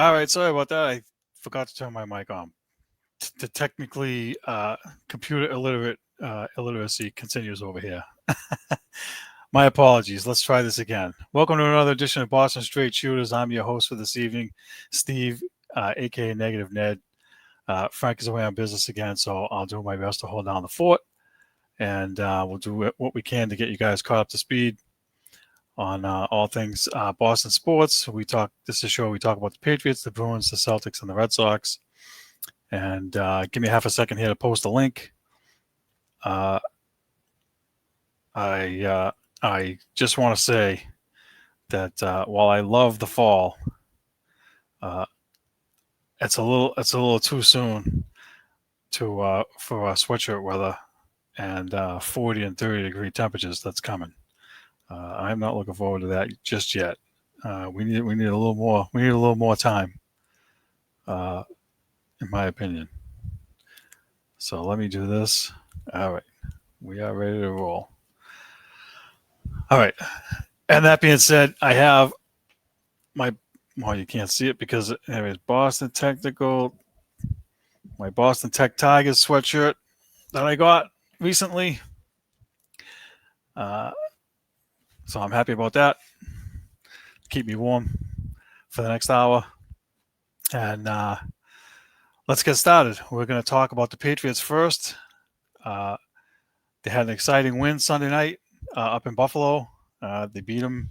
All right, sorry about that. I forgot to turn my mic on. The technically computer illiteracy continues over here. My apologies. Let's try this again. Welcome to another edition of Boston Straight Shooters. I'm your host for this evening, Steve, aka Negative Ned. Frank is away on business again, so I'll do my best to hold down the fort, and we'll do what we can to get you guys caught up to speed on all things Boston sports. This is a show we talk about the Patriots, the Bruins, the Celtics, and the Red Sox. And give me half a second here to post a link. I just want to say that while I love the fall, it's a little too soon for sweatshirt weather and 40 and 30-degree temperatures that's coming. I'm not looking forward to that just yet. We need a little more. We need a little more time, in my opinion. So let me do this. All right, we are ready to roll. All right, and that being said, I have you can't see it because it is Boston Technical, my Boston Tech Tigers sweatshirt that I got recently. So I'm happy about that. Keep me warm for the next hour. And let's get started. We're going to talk about the Patriots first. They had an exciting win Sunday night up in Buffalo. They beat them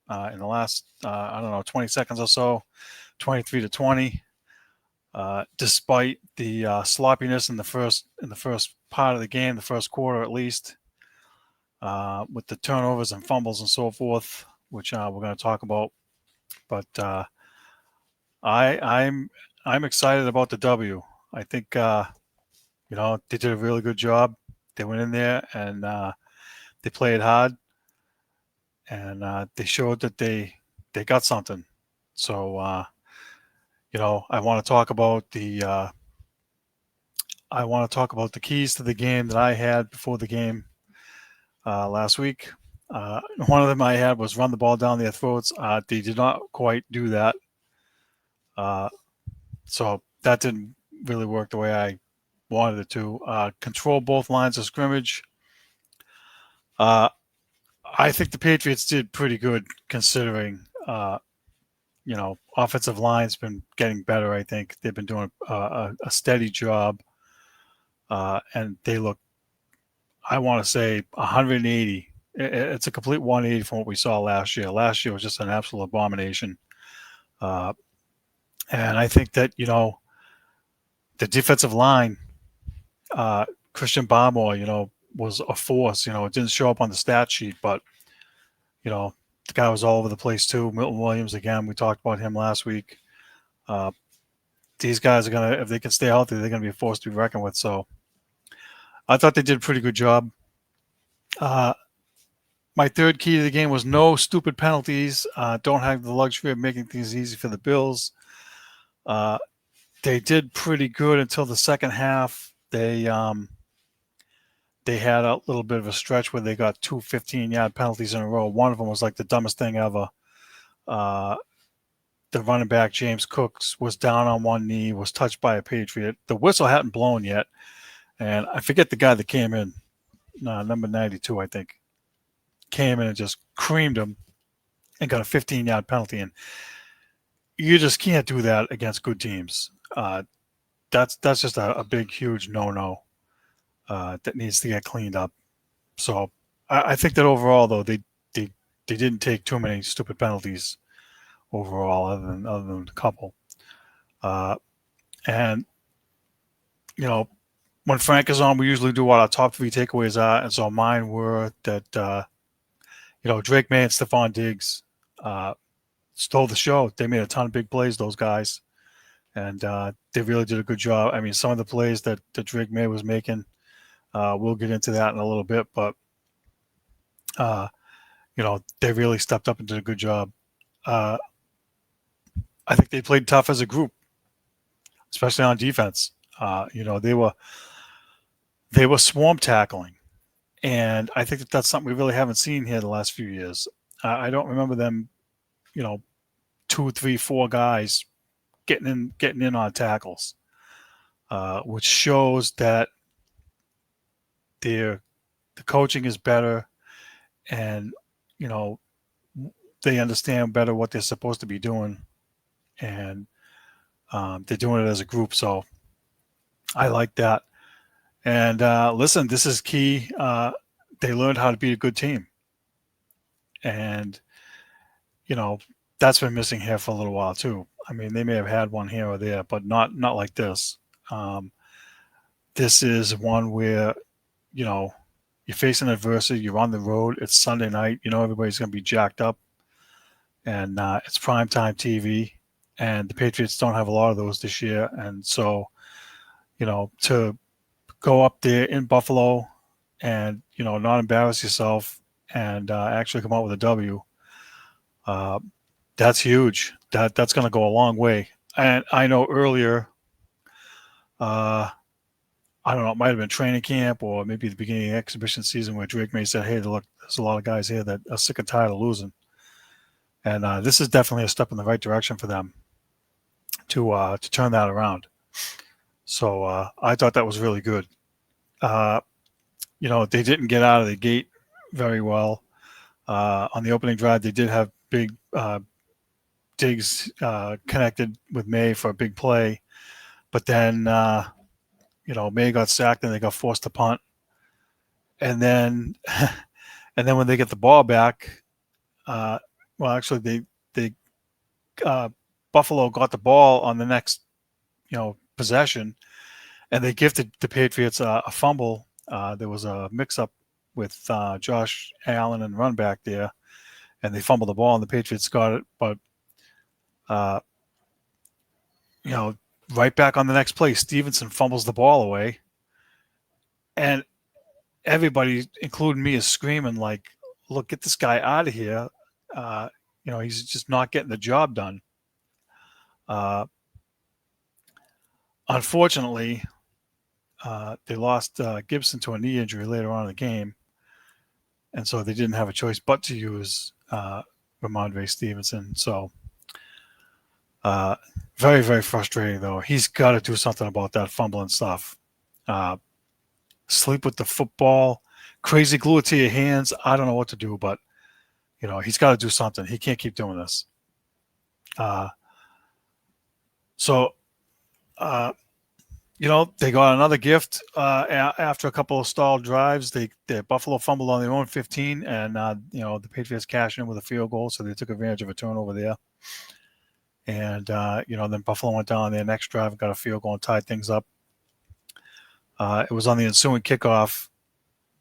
in the last 20 seconds or so, 23-20. Despite the sloppiness in the first part of the game, the first quarter at least, with the turnovers and fumbles and so forth, which we're going to talk about. But I'm excited about the W. I think they did a really good job. They went in there and they played hard, and they showed that they got something. So I want to talk about the keys to the game that I had before the game last week. One of them I had was run the ball down their throats. They did not quite do that. So that didn't really work the way I wanted it to. Control both lines of scrimmage. I think the Patriots did pretty good considering, offensive line's been getting better. I think they've been doing a steady job. And they look, I want to say 180. It's a complete 180 from what we saw last year. Last year was just an absolute abomination. And I think that, the defensive line, Christian Barmore, was a force. It didn't show up on the stat sheet, but, the guy was all over the place too. Milton Williams, again, we talked about him last week. These guys are going to, if they can stay healthy, they're going to be a force to be reckoned with. So I thought they did a pretty good job. My third key to the game was no stupid penalties. Don't have the luxury of making things easy for the Bills. They did pretty good until the second half. They had a little bit of a stretch where they got two 15-yard penalties in a row. One of them was like the dumbest thing ever. The running back, James Cooks, was down on one knee, was touched by a Patriot. The whistle hadn't blown yet. And I forget the guy that came in, number 92, I think, came in and just creamed him and got a 15-yard penalty. And you just can't do that against good teams. That's just a big, huge no-no that needs to get cleaned up. So I think that overall, though, they didn't take too many stupid penalties overall, other than a couple. And when Frank is on, we usually do what our top three takeaways are, and so mine were that Drake May and Stephon Diggs stole the show. They made a ton of big plays, those guys, and they really did a good job. I mean, some of the plays that Drake May was making, we'll get into that in a little bit, but they really stepped up and did a good job. I think they played tough as a group, especially on defense. They were swarm tackling, and I think that's something we really haven't seen here the last few years. I don't remember them, 2, 3, 4 guys getting in on tackles, which shows that the coaching is better, and they understand better what they're supposed to be doing, and they're doing it as a group. So I like that. And listen, this is key. They learned how to be a good team, and that's been missing here for a little while too. I mean, they may have had one here or there, but not like this. This is one where you're facing adversity. You're on the road. It's Sunday night. Everybody's going to be jacked up, and it's primetime TV. And the Patriots don't have a lot of those this year, and so to go up there in Buffalo and not embarrass yourself and actually come out with a W. That's huge. That's going to go a long way. And I know earlier, I don't know, it might have been training camp or maybe the beginning of the exhibition season where Drake May said, "Hey, look, there's a lot of guys here that are sick and tired of losing," and this is definitely a step in the right direction for them to turn that around. So I thought that was really good. They didn't get out of the gate very well. On the opening drive, they did have big Diggs connected with May for a big play. But then, May got sacked and they got forced to punt. And then when they get the ball back, actually they Buffalo got the ball on the next, possession, and they gifted the Patriots a fumble. There was a mix-up with Josh Allen and run back there, and they fumbled the ball, and the Patriots got it. But, right back on the next play, Stevenson fumbles the ball away, and everybody, including me, is screaming like, "Look, get this guy out of here." He's just not getting the job done. Unfortunately, they lost Gibson to a knee injury later on in the game, and so they didn't have a choice but to use Ramondre Stevenson. So very, very frustrating, though. He's got to do something about that fumbling stuff. Sleep with the football, crazy glue it to your hands. I don't know what to do, but he's got to do something. He can't keep doing this. They got another gift after a couple of stalled drives. The Buffalo fumbled on their own 15, and the Patriots cashed in with a field goal, so they took advantage of a turnover there. And then Buffalo went down on their next drive and got a field goal and tied things up. It was on the ensuing kickoff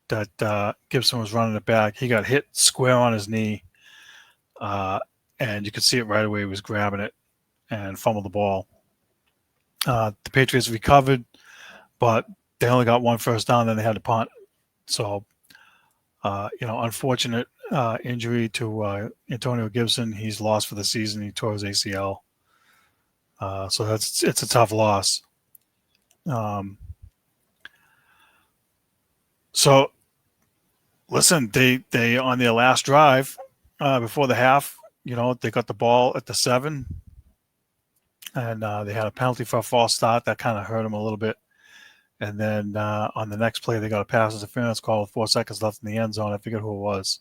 that Gibson was running it back. He got hit square on his knee, and you could see it right away. He was grabbing it and fumbled the ball. The Patriots recovered, but they only got one first down, then they had to punt. So, unfortunate injury to Antonio Gibson. He's lost for the season. He tore his ACL. So it's a tough loss. So, listen, they on their last drive before the half, they got the ball at the 7. And they had a penalty for a false start. That kind of hurt them a little bit. And then on the next play, they got a pass interference call with 4 seconds left in the end zone. I forget who it was.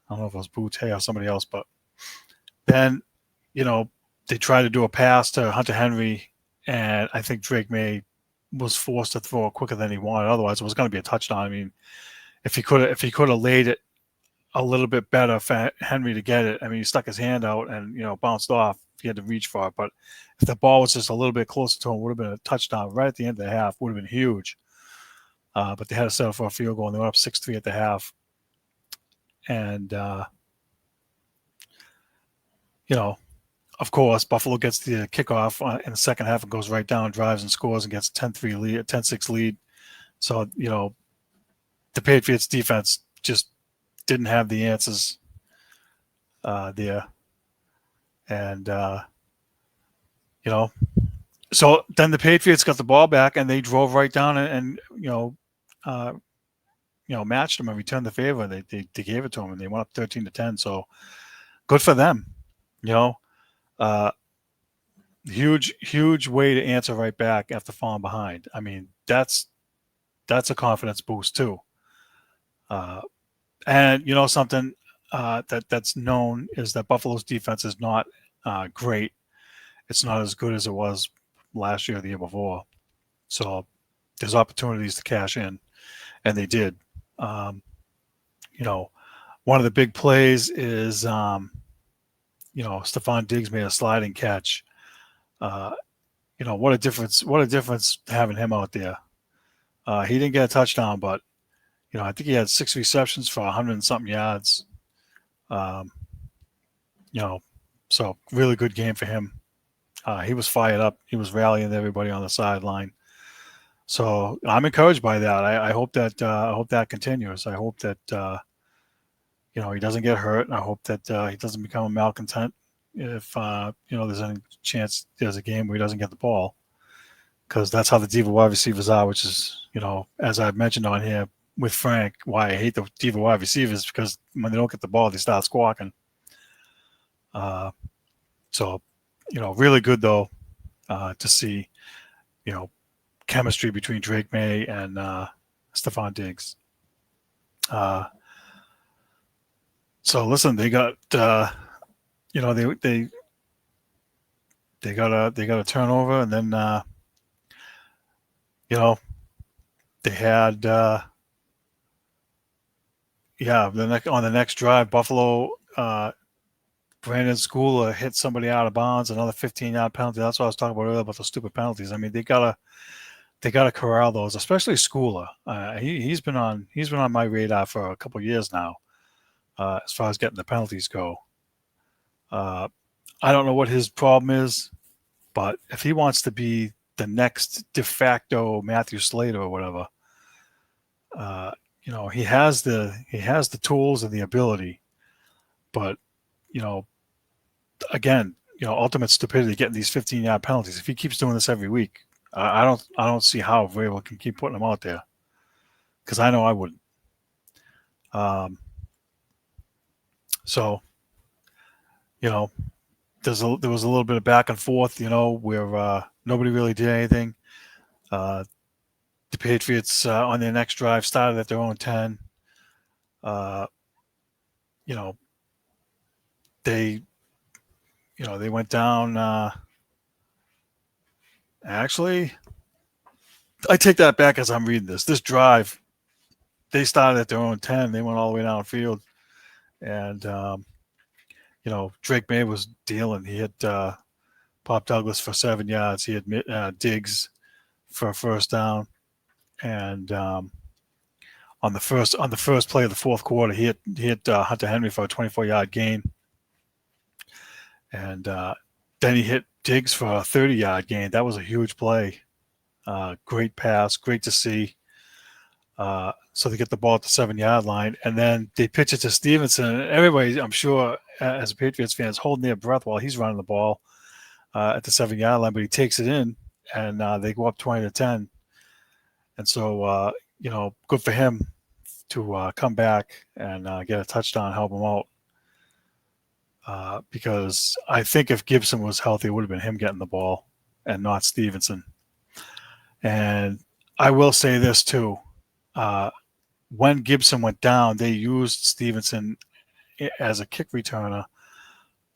I don't know if it was Boutte or somebody else. But then, they tried to do a pass to Hunter Henry, and I think Drake May was forced to throw it quicker than he wanted. Otherwise, it was going to be a touchdown. I mean, if he could have laid it a little bit better for Henry to get it. I mean, he stuck his hand out and, bounced off. He had to reach for it. But if the ball was just a little bit closer to him, it would have been a touchdown right at the end of the half. Would have been huge. But they had to settle for a field goal, and they went up 6-3 at the half. And, of course, Buffalo gets the kickoff in the second half and goes right down, drives and scores and gets a 10-3 lead, 10-6 lead. So, the Patriots defense just didn't have the answers there. And, so then the Patriots got the ball back and they drove right down and matched them and returned the favor. They gave it to them and they went up 13-10. So good for them. huge way to answer right back after falling behind. I mean, that's a confidence boost too. Uh, and you know something that's known is that Buffalo's defense is not great. It's not as good as it was last year or the year before. So there's opportunities to cash in, and they did. Um, you know, one of the big plays is Stephon Diggs made a sliding catch. Uh, what a difference! What a difference having him out there. He didn't get a touchdown, but I think he had 6 receptions for 100 and something yards. Um, you know, so really good game for him. He was fired up. He was rallying everybody on the sideline. So I'm encouraged by that. I hope that continues. I hope that he doesn't get hurt. I hope that he doesn't become a malcontent if there's any chance there's a game where he doesn't get the ball, because that's how the diva wide receivers are. Which is as I've mentioned on here with Frank, why I hate the diva wide receivers, because when they don't get the ball, they start squawking. So really good though to see chemistry between Drake May and Stephon Diggs. So listen, they got they got a turnover, and then they had on the next drive, Buffalo Brandon Schooler hit somebody out of bounds, another 15-yard penalty. That's what I was talking about earlier about the stupid penalties. I mean, they gotta corral those, especially Schooler. He's been on my radar for a couple of years now, as far as getting the penalties go. I don't know what his problem is, but if he wants to be the next de facto Matthew Slater or whatever, he has the tools and the ability, but again, ultimate stupidity getting these 15-yard penalties. If he keeps doing this every week, I don't see how Vrabel can keep putting them out there, because I know I wouldn't. So, there was a little bit of back and forth, where nobody really did anything. The Patriots on their next drive started at their own 10. They went down. Actually, I take that back as I'm reading this. This drive, they started at their own 10. They went all the way downfield, and Drake May was dealing. He hit Pop Douglas for 7 yards. He had Diggs for a first down, and on the first play of the fourth quarter, he hit Hunter Henry for a 24-yard gain, and then he hit Diggs for a 30-yard gain. That was a huge play. Great pass, great to see. So they get the ball at the 7-yard line, and then they pitch it to Stevenson. And everybody, I'm sure, as a Patriots fan, is holding their breath while he's running the ball at the 7-yard line, but he takes it in, and they go up 20-10. And so, good for him to come back and get a touchdown, help him out. Because I think if Gibson was healthy, it would have been him getting the ball and not Stevenson. And I will say this too. When Gibson went down, they used Stevenson as a kick returner.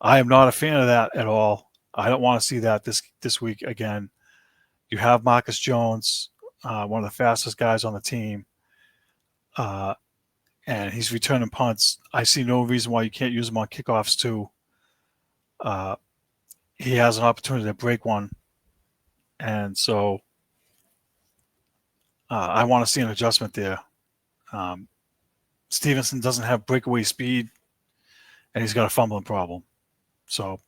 I am not a fan of that at all. I don't want to see that this week again. You have Marcus Jones, one of the fastest guys on the team, and he's returning punts. I see no reason why you can't use him on kickoffs too. He has an opportunity to break one, and so I want to see an adjustment there. Stevenson doesn't have breakaway speed, and he's got a fumbling problem. So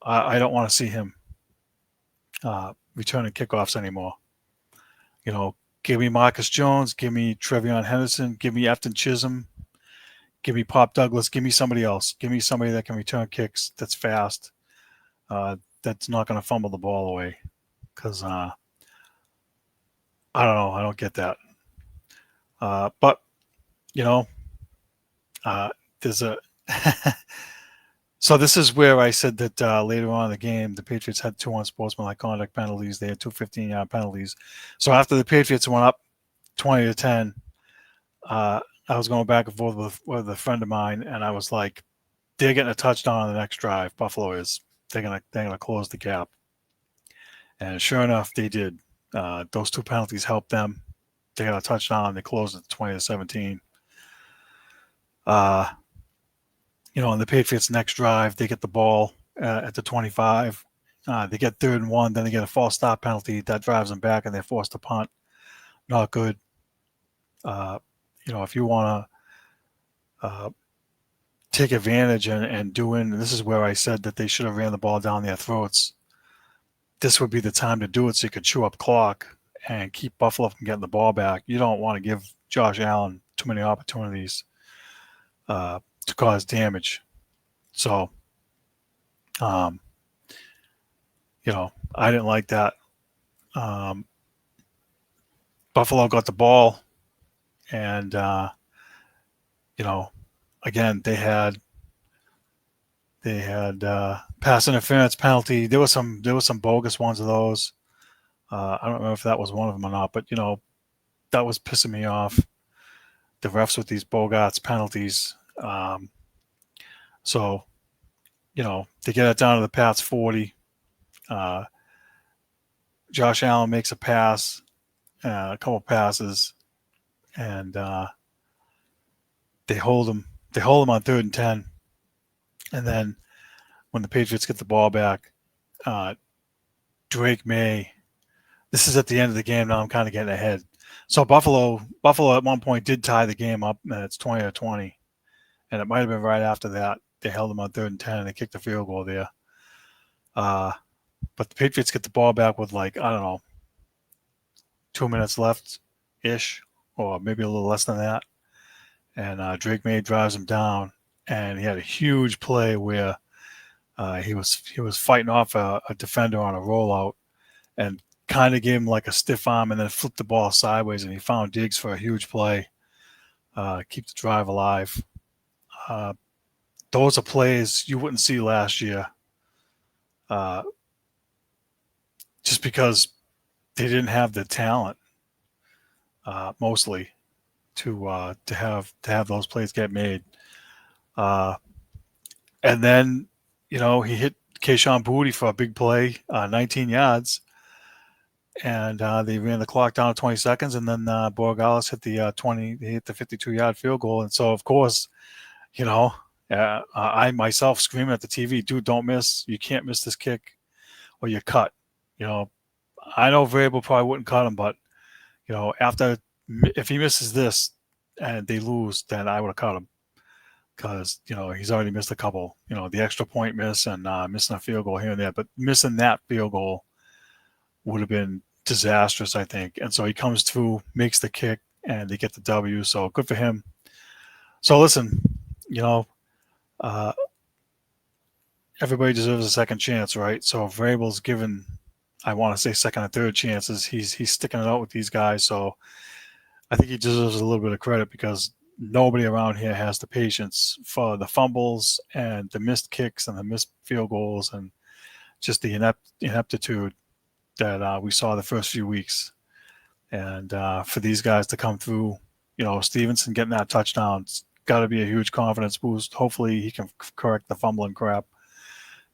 I don't want to see him returning kickoffs anymore. Give me Marcus Jones, give me Trevion Henderson, give me Efton Chisholm, give me Pop Douglas, give me somebody else. Give me somebody that can return kicks, that's fast, that's not going to fumble the ball away. Because I don't know, I don't get that. But there's a So this is where I said that later on in the game, the Patriots had 2 unsportsmanlike conduct penalties. They had 2 15-yard penalties. So after the Patriots went up 20-10, I was going back and forth with a friend of mine, and I was like, they're getting a touchdown on the next drive. Buffalo is. They're gonna close the gap. And sure enough, they did. Those 2 penalties helped them. They got a touchdown. They closed it 20-17. On the Patriots' next drive, they get the ball at the 25. They get 3rd and 1. Then they get a false start penalty that drives them back, and they're forced to punt. Not good. If you want to take advantage and this is where I said that they should have ran the ball down their throats. This would be the time to do it so you could chew up clock and keep Buffalo from getting the ball back. You don't want to give Josh Allen too many opportunities to cause damage. So, I didn't like that. Buffalo got the ball, and again they had pass interference penalty. There was some bogus ones of those. I don't remember if that was one of them or not, but that was pissing me off. The refs with these bogarts penalties. So, they get it down to the Pats 40. Josh Allen makes a pass, a couple passes, and they hold him. They hold him on 3rd and 10. And then when the Patriots get the ball back, Drake May. This is at the end of the game. Now I'm kind of getting ahead. So Buffalo at one point did tie the game up, and it's 20-20. And it might have been right after that. They held them on 3rd and 10, and they kicked a field goal there. But the Patriots get the ball back with 2 minutes left-ish, or maybe a little less than that. And Drake May drives him down, and he had a huge play where he was fighting off a defender on a rollout and kind of gave him like a stiff arm and then flipped the ball sideways, and he found Diggs for a huge play. Keep the drive alive. Those are plays you wouldn't see last year, just because they didn't have the talent, mostly, to have those plays get made. And then he hit Kayshon Boutte for a big play, 19 yards, and they ran the clock down to 20 seconds, and then Borregales hit the 52-yard field goal, and so of course, I myself screaming at the TV, dude, don't miss. You can't miss this kick or you're cut. I know Vrabel probably wouldn't cut him, but, if he misses this and they lose, then I would have cut him because, he's already missed a couple, the extra point miss and missing a field goal here and there. But missing that field goal would have been disastrous, I think. And so he comes through, makes the kick, and they get the W. So good for him. So listen, everybody deserves a second chance, right? So if Vrabel's given, I want to say second and third chances, he's sticking it out with these guys. So I think he deserves a little bit of credit because nobody around here has the patience for the fumbles and the missed kicks and the missed field goals and just the ineptitude that we saw the first few weeks. And for these guys to come through, Stevenson getting that touchdown, it's got to be a huge confidence boost. Hopefully he can correct the fumbling crap.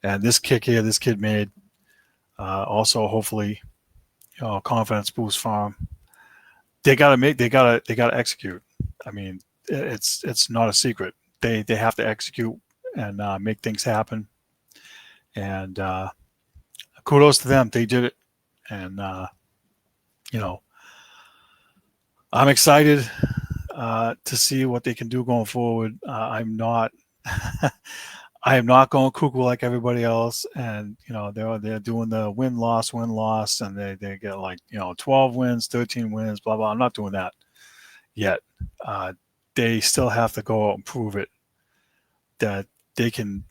And this kick here, this kid made, also hopefully, confidence boost for him. They gotta execute. I mean, it's not a secret. They have to execute and make things happen. And kudos to them. They did it. And I'm excited to see what they can do going forward. I am not going cuckoo like everybody else. And they're doing the win loss, and they get 12 wins, 13 wins, blah blah. I'm not doing that yet. They still have to go out and prove it that they can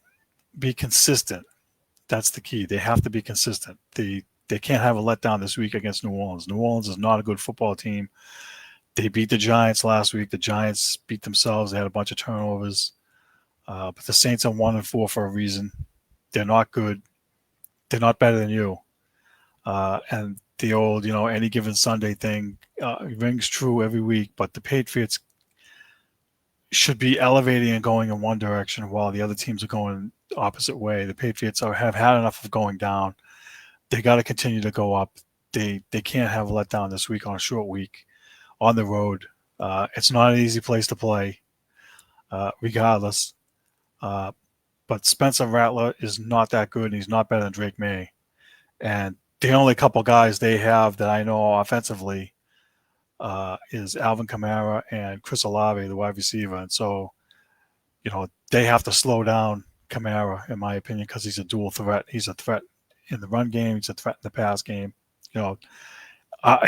be consistent. That's the key. They have to be consistent. They can't have a letdown this week against New Orleans. New Orleans is not a good football team. They beat the Giants last week. The Giants beat themselves. They had a bunch of turnovers. But the Saints are 1-4 for a reason. They're not good. They're not better than you. And the old, any given Sunday thing rings true every week. But the Patriots should be elevating and going in one direction while the other teams are going the opposite way. The Patriots have had enough of going down. They got to continue to go up. They can't have a letdown this week on a short week on the road. It's not an easy place to play, regardless. But Spencer Rattler is not that good, and he's not better than Drake May. And the only couple guys they have that I know offensively is Alvin Kamara and Chris Olave, the wide receiver. And so, they have to slow down Kamara, in my opinion, because he's a dual threat. He's a threat in the run game. He's a threat in the pass game.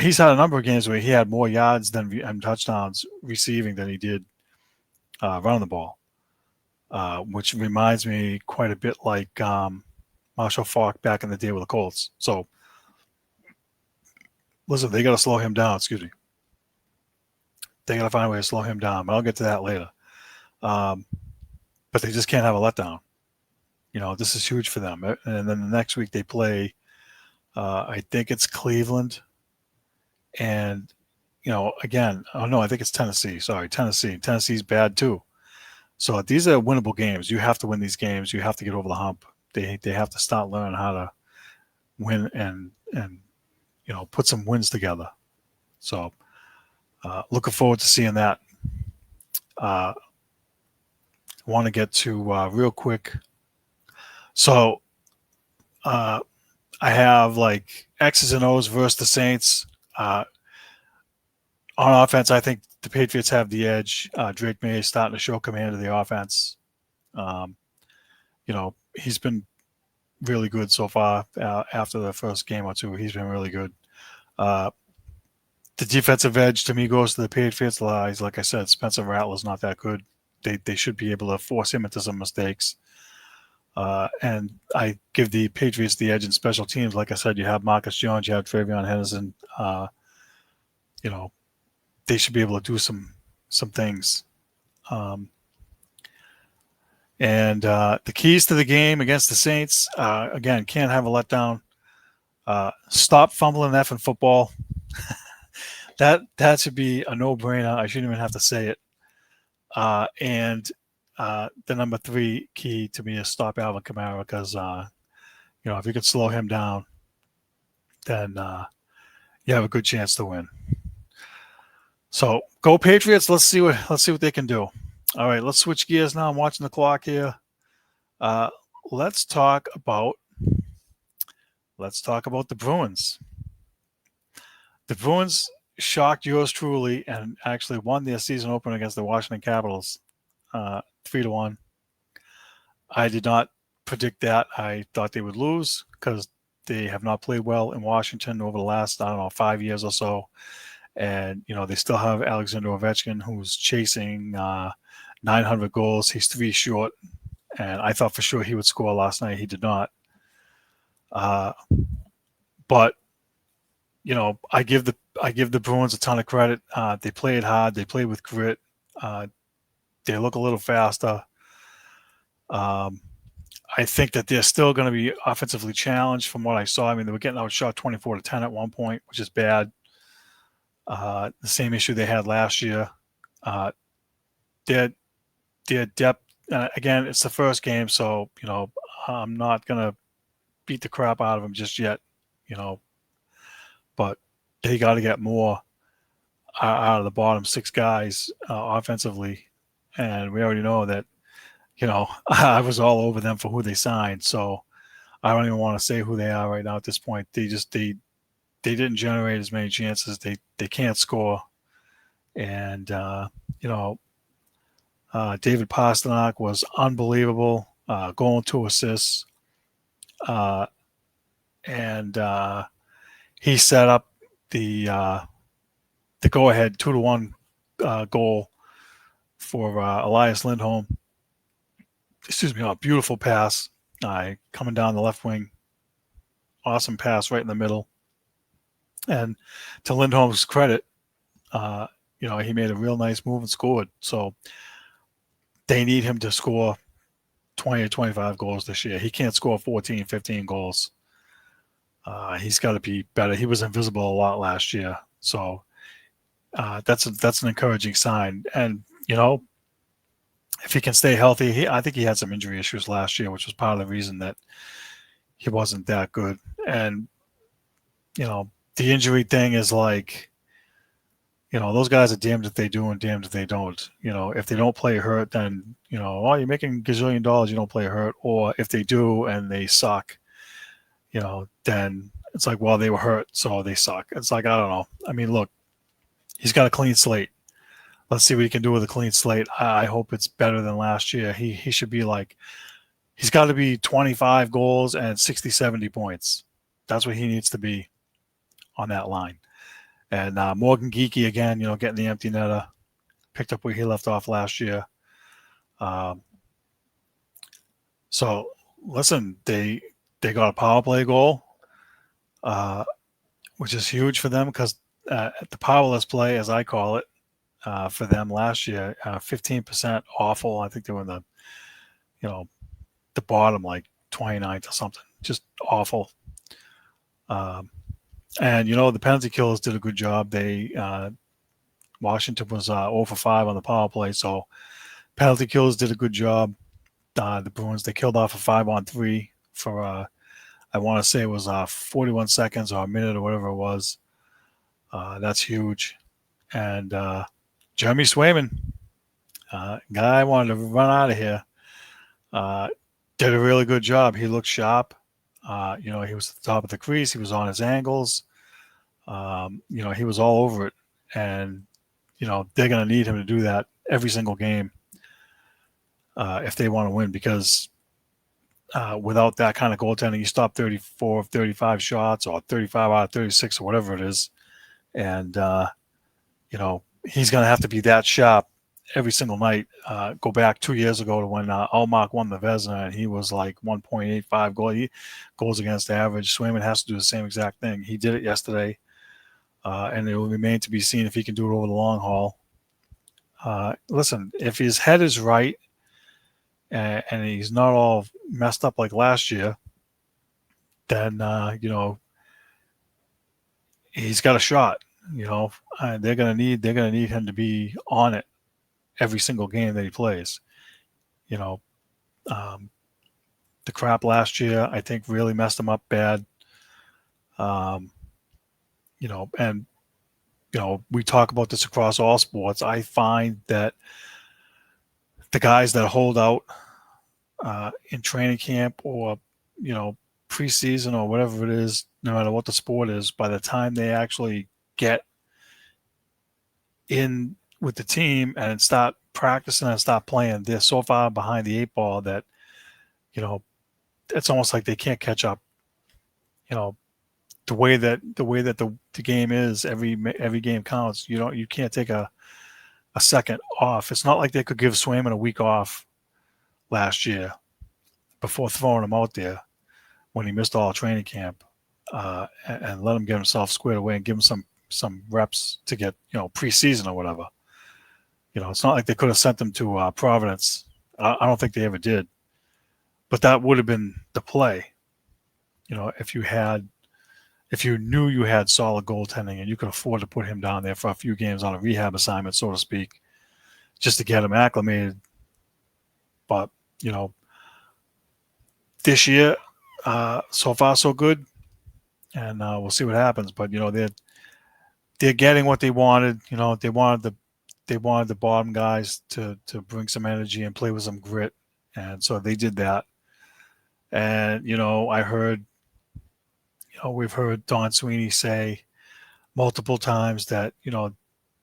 He's had a number of games where he had more yards and touchdowns receiving than he did running the ball, which reminds me quite a bit like Marshall Faulk back in the day with the Colts. So, listen, they got to slow him down. Excuse me. They got to find a way to slow him down, but I'll get to that later. But they just can't have a letdown. This is huge for them. And then the next week they play, I think it's Cleveland. And, again, I think it's Tennessee. Sorry, Tennessee. Tennessee's bad too. So these are winnable games. You have to win these games. You have to get over the hump. They have to start learning how to win and put some wins together. So looking forward to seeing that. Want to get to real quick. So I have like X's and O's versus the Saints. On offense, I think the Patriots have the edge. Drake May is starting to show command of the offense. He's been really good so far after the first game or two. He's been really good. The defensive edge to me goes to the Patriots. Like I said, Spencer Rattler's not that good. They should be able to force him into some mistakes. And I give the Patriots the edge in special teams. Like I said, you have Marcus Jones, you have Travion Henderson. They should be able to do some things. And the keys to the game against the Saints, again, can't have a letdown. Stop fumbling effing football. That should be a no-brainer. I shouldn't even have to say it. And the number 3 key to me is stop Alvin Kamara because, if you could slow him down, then you have a good chance to win. So go Patriots. Let's see what they can do. All right, let's switch gears now. I'm watching the clock here. Let's talk about the Bruins. The Bruins shocked yours truly and actually won their season opener against the Washington Capitals 3-1. I did not predict that. I thought they would lose because they have not played well in Washington over the last, 5 years or so. And, they still have Alexander Ovechkin, who's chasing 900 goals. He's 3 short. And I thought for sure he would score last night. He did not. But, I give the Bruins a ton of credit. They played hard. They played with grit. They look a little faster. I think that they're still going to be offensively challenged from what I saw. I mean, they were getting outshot 24-10 at one point, which is bad. The same issue they had last year. Their depth, again, it's the first game, so, I'm not going to beat the crap out of them just yet, but they got to get more out of the bottom 6 guys offensively. And we already know that, I was all over them for who they signed. So I don't even want to say who they are right now at this point. They didn't generate as many chances. They can't score. And, David Pastrnak was unbelievable, going 2 assists. And he set up the go-ahead 2-1 goal for Elias Lindholm. Excuse me, a beautiful pass coming down the left wing. Awesome pass right in the middle. And to Lindholm's credit, he made a real nice move and scored. So they need him to score 20 or 25 goals this year. He can't score 14, 15 goals. He's got to be better. He was invisible a lot last year. So that's an encouraging sign. And, if he can stay healthy, I think he had some injury issues last year, which was part of the reason that he wasn't that good. And, the injury thing is like, those guys are damned if they do and damned if they don't. If they don't play hurt, then, you're making a gazillion dollars, you don't play hurt. Or if they do and they suck, then it's like, well, they were hurt, so they suck. It's like, I don't know. I mean, look, he's got a clean slate. Let's see what he can do with a clean slate. I hope it's better than last year. He should be like, he's got to be 25 goals and 60, 70 points. That's what he needs to be on that line. And Morgan Geekie, again, getting the empty netter, picked up where he left off last year. So, listen, they got a power play goal, which is huge for them because the powerless play, as I call it, for them last year, 15% awful. I think they were in the bottom, like 29th or something, just awful. And, the penalty killers did a good job. Washington was 0 for 5 on the power play, so penalty killers did a good job. The Bruins, they killed off a 5-on-3 for, I want to say it was 41 seconds or a minute or whatever it was. That's huge. And Jeremy Swayman, guy I wanted to run out of here, did a really good job. He looked sharp. He was at the top of the crease. He was on his angles. He was all over it. And, they're going to need him to do that every single game if they want to win because without that kind of goaltending, you stop 34 of 35 shots or 35 out of 36 or whatever it is. And, he's going to have to be that sharp every single night. Go back 2 years ago to when Allmark won the Vezina, and he was like 1.85 goals against average. Swayman has to do the same exact thing. He did it yesterday, and it will remain to be seen if he can do it over the long haul. Listen, if his head is right and he's not all messed up like last year, then, he's got a shot. They're gonna need him to be on it every single game that he plays. The crap last year, I think, really messed him up bad. We talk about this across all sports. I find that the guys that hold out in training camp or, preseason or whatever it is, no matter what the sport is, by the time they actually get in with the team and start practicing and start playing, they're so far behind the 8 ball that, it's almost like they can't catch up. The way that the game is, every game counts. You can't take a second off. It's not like they could give Swayman a week off last year before throwing him out there when he missed all training camp and let him get himself squared away and give him some reps to get, preseason or whatever. It's not like they could have sent him to Providence. I don't think they ever did. But that would have been the play, if you knew you had solid goaltending and you could afford to put him down there for a few games on a rehab assignment, so to speak, just to get him acclimated. But, this year, so far so good, and we'll see what happens. But, they're getting what they wanted. They wanted the bottom guys to bring some energy and play with some grit, and so they did that. And I heard, we've heard Don Sweeney say multiple times that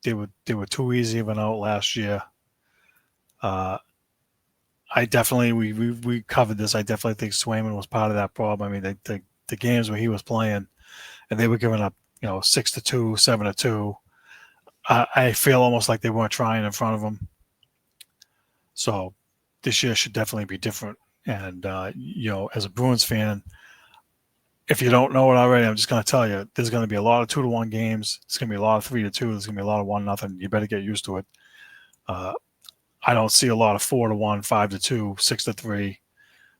they were too easy of an out last year. I definitely we covered this. I definitely think Swayman was part of that problem. I mean, the games where he was playing, and they were giving up 6-2, 7-2. I feel almost like they weren't trying in front of him. So this year should definitely be different. And, as a Bruins fan, if you don't know it already, I'm just going to tell you, there's going to be a lot of 2-1 games. It's going to be a lot of 3-2. There's going to be a lot of 1-0. You better get used to it. I don't see a lot of 4-1, 5-2, 6-3.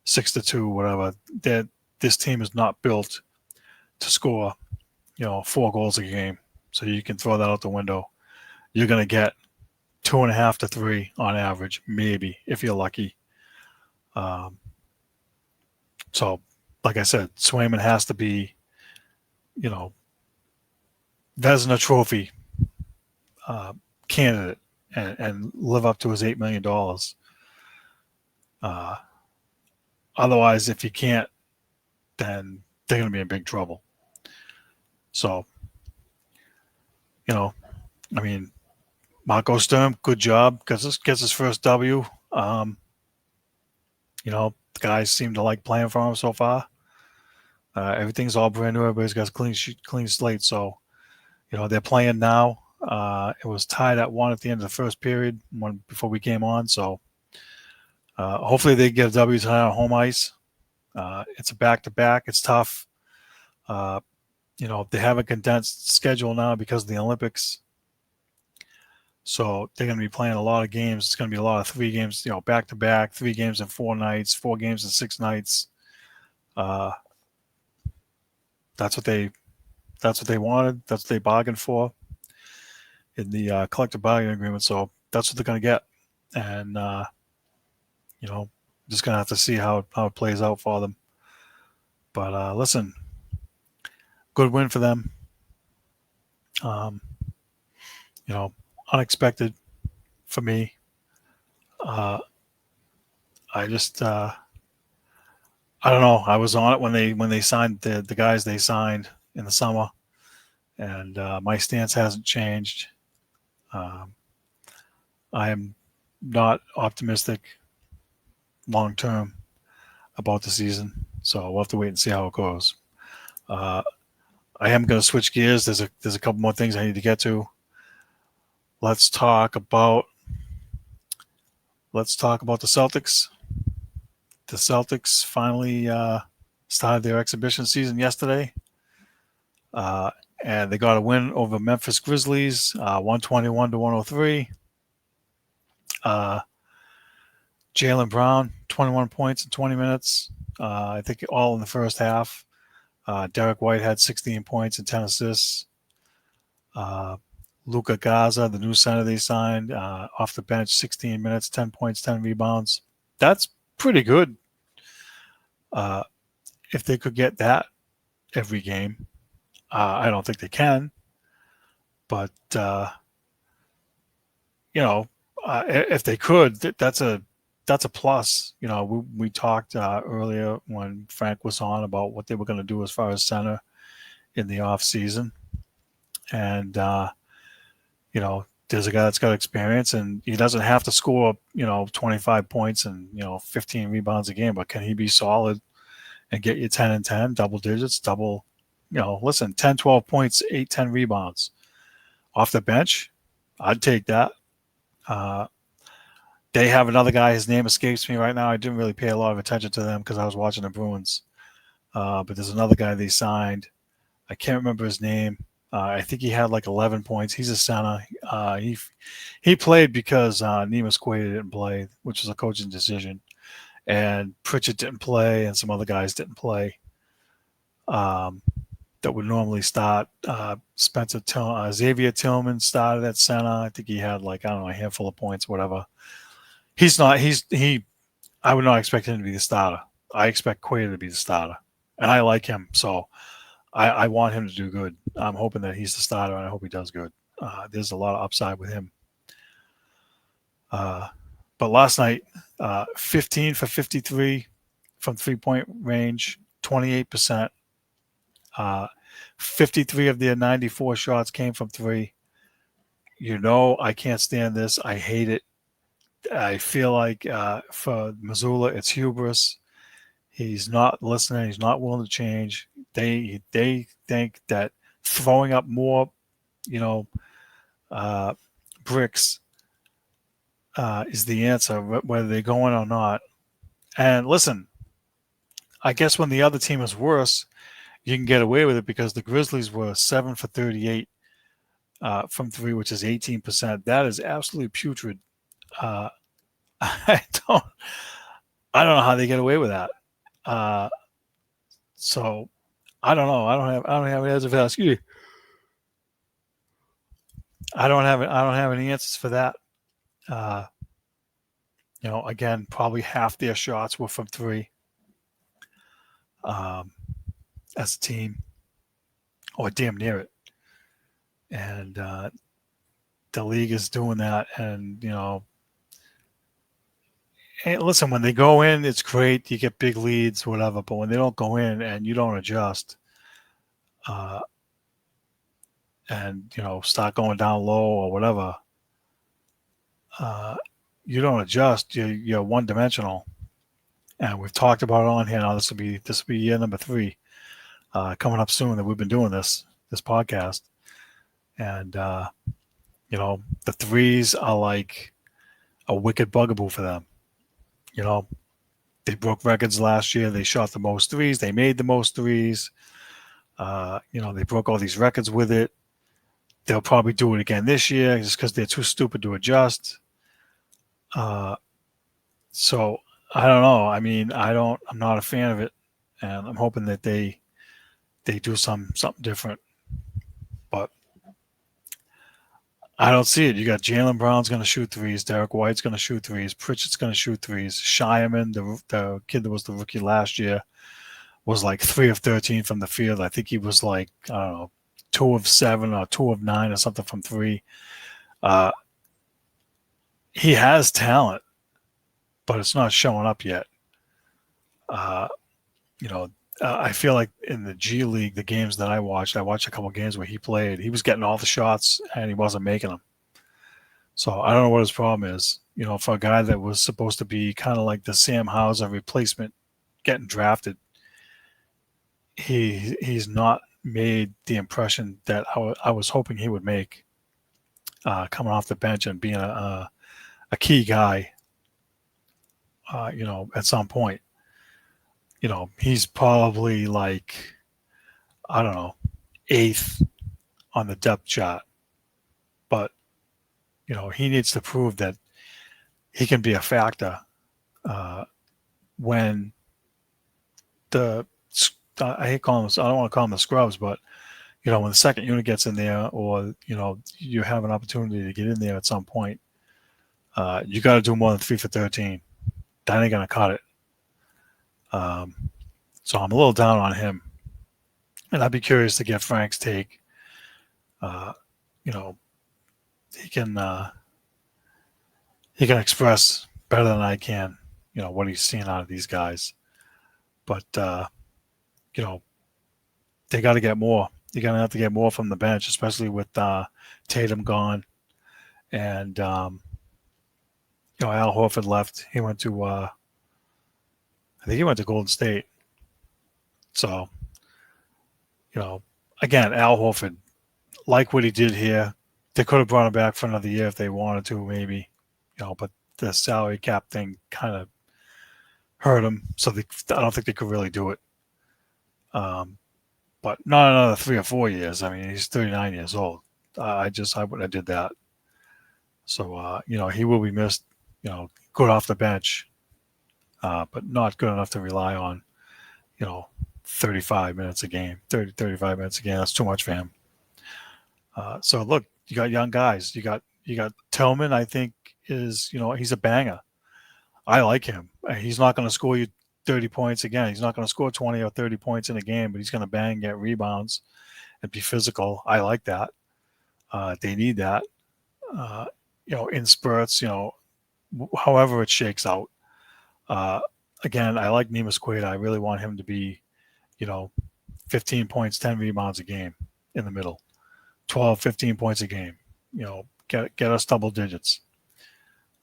6-2, whatever. That this team is not built to score, 4 goals a game. So you can throw that out the window. You're going to get 2.5 to 3 on average, maybe, if you're lucky. So, like I said, Swayman has to be, Vezina Trophy candidate and live up to his $8 million. Otherwise, if he can't, then they're going to be in big trouble. So, Marco Sturm, good job, because this gets his first W. The guys seem to like playing for him so far. Everything's all brand new. Everybody's got a clean slate. So, they're playing now. It was tied at 1 at the end of the first period, one before we came on. So, hopefully they get a W tonight on home ice. It's a back-to-back. It's tough. They have a condensed schedule now because of the Olympics. So they're going to be playing a lot of games. It's going to be a lot of 3 games, back-to-back, 3 games in 4 nights, 4 games in 6 nights. That's what they wanted. That's what they bargained for in the collective bargaining agreement. So that's what they're going to get. And, just going to have to see how it plays out for them. But listen, good win for them. Unexpected for me. I just I don't know. I was on it when they signed the guys they signed in the summer, and my stance hasn't changed. I am not optimistic long term about the season, so we'll have to wait and see how it goes. I am going to switch gears. There's a couple more things I need to get to. Let's talk about the Celtics. The Celtics finally started their exhibition season yesterday, and they got a win over Memphis Grizzlies, 121-103. Jaylen Brown, 21 points in 20 minutes. I think all in the first half. Derek White had 16 points and 10 assists. Luka Gaza, the new center they signed, off the bench, 16 minutes, 10 points, 10 rebounds. That's pretty good. If they could get that every game, I don't think they can. But, if they could, that's a plus. We talked earlier when Frank was on about what they were going to do as far as center in the off season. And, there's a guy that's got experience, and he doesn't have to score, 25 points and, 15 rebounds a game, but can he be solid and get you 10 and 10, double digits, 10, 12 points, 8, 10 rebounds off the bench? I'd take that. They have another guy. His name escapes me right now. I didn't really pay a lot of attention to them because I was watching the Bruins. But there's another guy they signed. I can't remember his name. I think he had like 11 points. He's a center. He played because Neemias Quaid didn't play, which was a coaching decision. And Pritchett didn't play, and some other guys didn't play that would normally start. Xavier Tillman started at center. I think he had a handful of points, whatever. I would not expect him to be the starter. I expect Quaid to be the starter. And I like him, so I want him to do good. I'm hoping that he's the starter, and I hope he does good. There's a lot of upside with him. But last night, 15 for 53 from three-point range, 28%. 53 of their 94 shots came from 3. I can't stand this. I hate it. I feel like for Missoula, it's hubris. He's not listening. He's not willing to change. They think that throwing up more, bricks is the answer, whether they go in or not. And listen, I guess when the other team is worse, you can get away with it because the Grizzlies were 7 for 38 from 3, which is 18%. That is absolutely putrid. I I don't know how they get away with that. So I don't know. I don't have an answer for that. Excuse me. I don't have any answers for that. Uh, again, probably half their shots were from three um, as a team, or damn near it. And the league is doing that. And, hey, listen, when they go in, it's great. You get big leads, whatever. But when they don't go in and you don't adjust, uh, and start going down low or whatever, you don't adjust. You're one dimensional. And we've talked about it on here now. This will be year number 3 coming up soon that we've been doing this podcast. And the threes are like a wicked bugaboo for them. They broke records last year. They shot the most threes. They made the most threes. They broke all these records with it. They'll probably do it again this year just because they're too stupid to adjust. So I don't know. I mean, I'm not a fan of it, and I'm hoping that they do something different. But I don't see it. You got Jaylen Brown's going to shoot threes. Derek White's going to shoot threes. Pritchett's going to shoot threes. Shireman, the kid that was the rookie last year, was like 3 of 13 from the field. I think he was like, I don't know, 2 of 7 or 2 of 9 or something from 3. He has talent, but it's not showing up yet. I feel like in the G League, the games that I watched a couple of games where he played. He was getting all the shots and he wasn't making them. So I don't know what his problem is. For a guy that was supposed to be kind of like the Sam Hauser replacement getting drafted, he's not made the impression that I was hoping he would make coming off the bench and being a key guy, at some point. He's probably like, I don't know, 8th on the depth chart. But, he needs to prove that he can be a factor when I hate calling them, I don't want to call them the scrubs, but, when the second unit gets in there or, you have an opportunity to get in there at some point, you got to do more than 3 for 13. That ain't going to cut it. So I'm a little down on him. And I'd be curious to get Frank's take. He can express better than I can, what he's seeing out of these guys. But they got to get more. You're gonna have to get more from the bench, especially with Tatum gone, and Al Horford left. He went to I think he went to Golden State. So, again, Al Horford, like what he did here, they could have brought him back for another year if they wanted to, maybe, but the salary cap thing kind of hurt him. So I don't think they could really do it. But not another 3 or 4 years. I mean, he's 39 years old. I wouldn't have did that. So, he will be missed, good off the bench, but not good enough to rely on, 35 minutes a game, 35 minutes a game. That's too much for him. So look, you got young guys. You got Tillman, I think is, he's a banger. I like him. He's not going to score you 30 points again. He's not going to score 20 or 30 points in a game, but he's going to bang, get rebounds, and be physical. I like that. They need that, in spurts, however it shakes out. Again, I like Neemias Quaid. I really want him to be, 15 points, 10 rebounds a game in the middle, 12, 15 points a game, get us double digits.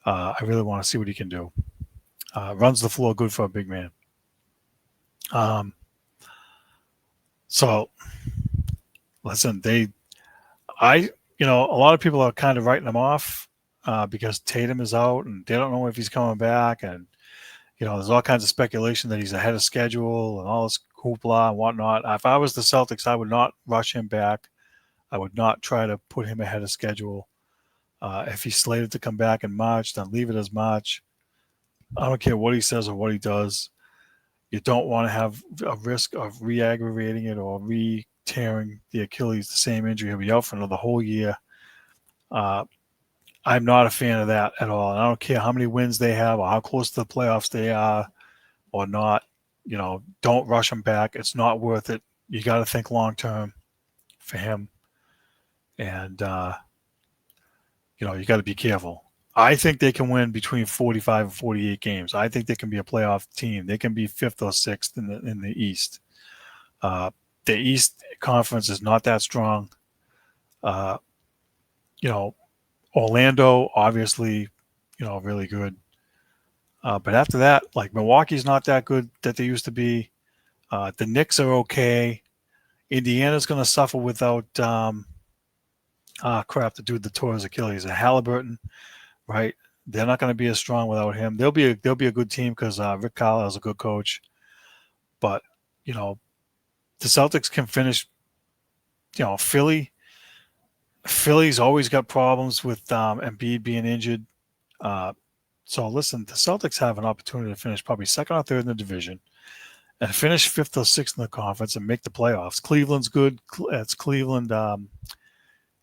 I really want to see what he can do. Runs the floor good for a big man. So listen, a lot of people are kind of writing them off because Tatum is out and they don't know if he's coming back. And, there's all kinds of speculation that he's ahead of schedule and all this hoopla and whatnot. If I was the Celtics, I would not rush him back. I would not try to put him ahead of schedule. If he's slated to come back in March, then leave it as March. I don't care what he says or what he does. You don't want to have a risk of re-aggravating it or re-tearing the Achilles, the same injury. He'll be out for another whole year. I'm not a fan of that at all. And I don't care how many wins they have or how close to the playoffs they are or not. Don't rush him back. It's not worth it. You got to think long term for him. And, you got to be careful. I think they can win between 45 and 48 games. I think they can be a playoff team. They can be fifth or sixth in the East. The East Conference is not that strong. Orlando, obviously, really good. But after that, like Milwaukee's not that good that they used to be. The Knicks are okay. Indiana's going to suffer without the dude that tore his Achilles, Halliburton, right? They're not going to be as strong without him. They'll be a good team because Rick Carlisle is a good coach. But the Celtics can finish. Philly's always got problems with Embiid being injured. So listen, the Celtics have an opportunity to finish probably second or third in the division and finish fifth or sixth in the conference and make the playoffs. Cleveland's good. It's Cleveland.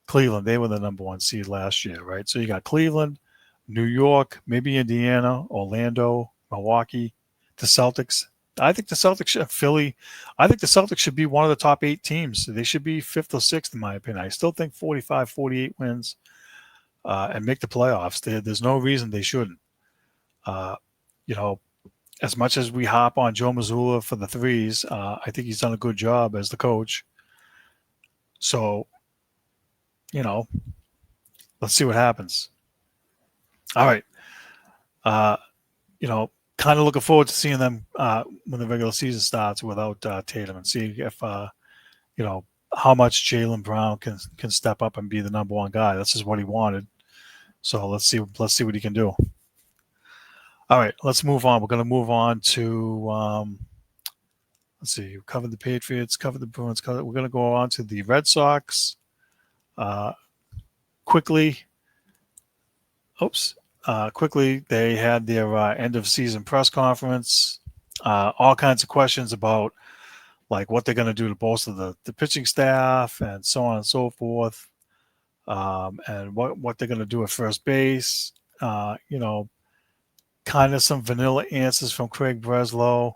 Cleveland, they were the number one seed last year, right? So you got Cleveland, New York, maybe Indiana, Orlando, Milwaukee, the Celtics. I think the Celtics, Philly, I think the Celtics should be one of the top 8 teams. They should be fifth or sixth, in my opinion. I still think 45, 48 wins and make the playoffs. There's no reason they shouldn't. As much as we hop on Joe Mazzulla for the threes, I think he's done a good job as the coach. So, let's see what happens. All right. Kind of looking forward to seeing them when the regular season starts without Tatum and see if, how much Jaylen Brown can step up and be the number one guy. This is what he wanted. So let's see what he can do. All right, let's move on. We're going to move on to, let's see, we covered the Patriots, covered the Bruins. We're going to go on to the Red Sox. Quickly, they had their end of season press conference. All kinds of questions about like what they're going to do to bolster the pitching staff and so on and so forth, and what they're going to do at first base. Kind of some vanilla answers from Craig Breslow.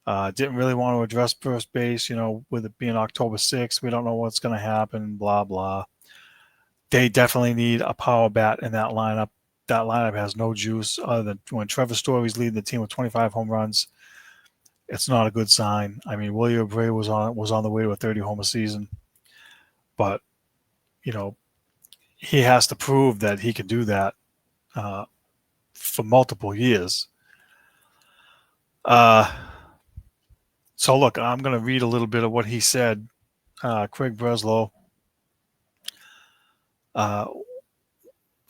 Didn't really want to address first base, with it being October 6th. We don't know what's going to happen, blah, blah. They definitely need a power bat in that lineup. That lineup has no juice other than when Trevor Story's leading the team with 25 home runs. It's not a good sign. I mean, William Bray was on the way to a 30-homer season. But, he has to prove that he can do that for multiple years. So, look, I'm going to read a little bit of what he said. Craig Breslow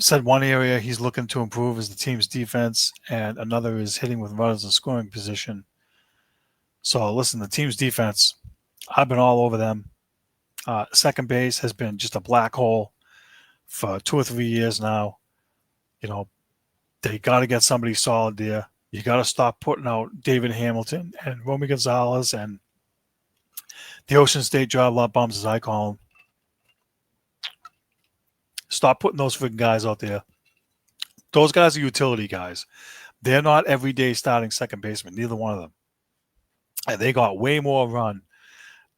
said one area he's looking to improve is the team's defense, and another is hitting with runners in scoring position. So, listen, the team's defense, I've been all over them. Second base has been just a black hole for 2 or 3 years now. They got to get somebody solid there. You got to stop putting out David Hamilton and Romy Gonzalez and the Ocean State job lot bums, as I call them. Stop putting those freaking guys out there. Those guys are utility guys. They're not everyday starting second baseman, neither one of them. And they got way more run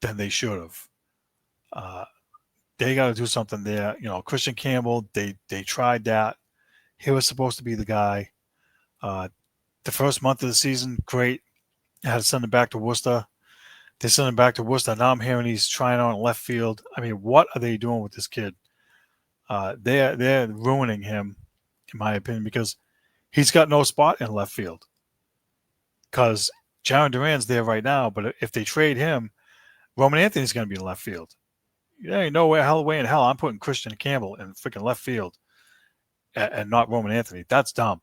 than they should have. They got to do something there. Christian Campbell, they tried that. He was supposed to be the guy. The first month of the season, great. Had to send him back to Worcester. They sent him back to Worcester. Now I'm hearing he's trying out in left field. I mean, what are they doing with this kid? They're ruining him, in my opinion, because he's got no spot in left field. Because Jaron Duran's there right now, but if they trade him, Roman Anthony's going to be in left field. There ain't no way in hell I'm putting Christian Campbell in freaking left field and not Roman Anthony. That's dumb.